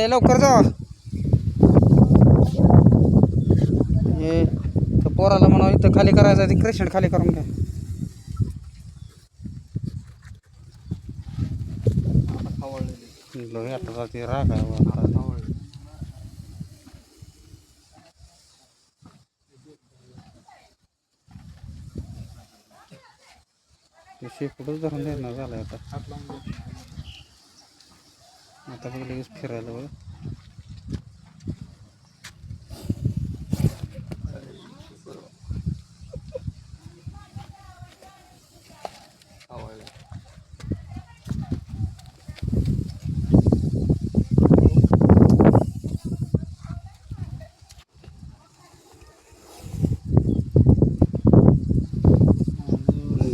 लवकर जा. हे तर पोराला म्हणा इथं खाली करायचं ते क्रेशंट खाली करून घ्या. आता ते राग आहे ते शेपूटच धरून देणार झालं आता. आता बघ लगेच फिरायला बघ.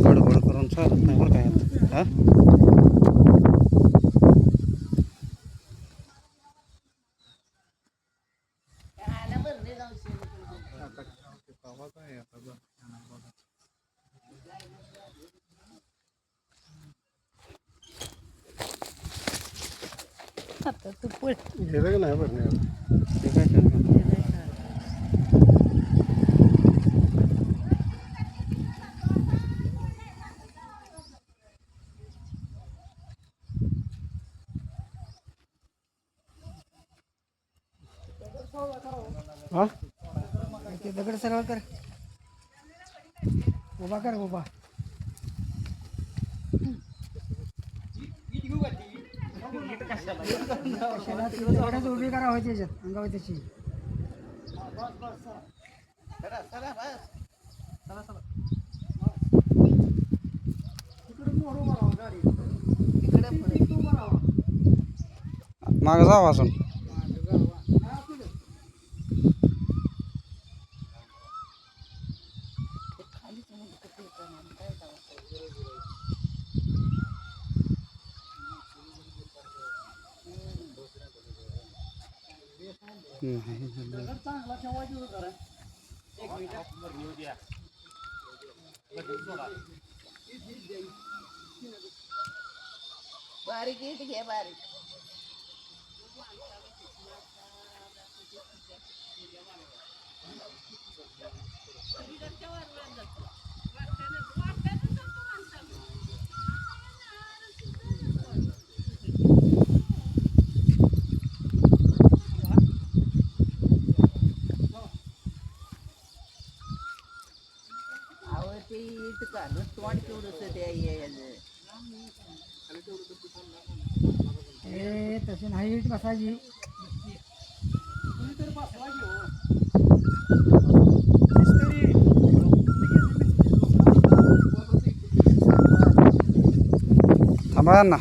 गडबड करून चालत नाही बरं काय. हा आता तू पळ. हे नाही बरं ते काय करणार. हा ते दगड सरळ कर. उभा कर उभा. दगडच उभी करा होती त्याच्यात अंगावर त्याची. मागं जावं असून. बारीक इट घे बारीक. ते इट का तोंड केवढंच ते तशी नाही इट बसायची. थांबा ना.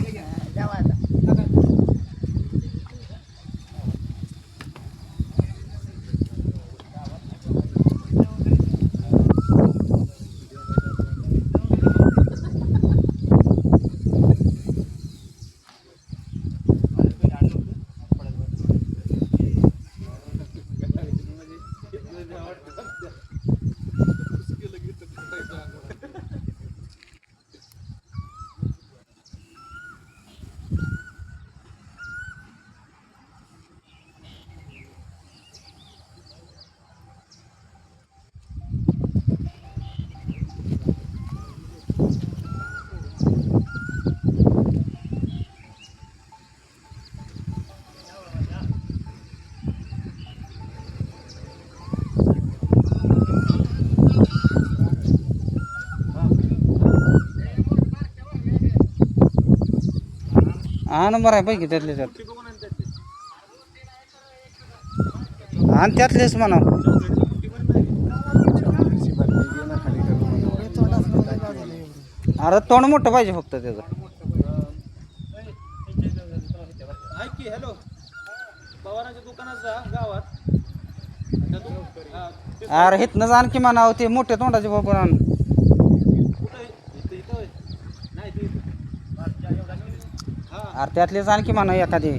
हा नंबर आहे पैकी त्यातले त्यात. आणि त्यातलेच म्हणा. अरे तोंड मोठं पाहिजे फक्त त्याचं. हॅलो पवारांच्या दुकानात जा गावात. अरे हिथनंच आणखी म्हणावं ते मोठ्या तोंडाचे बाबा. अरे त्यातलेच आणखी म्हणा एखादी.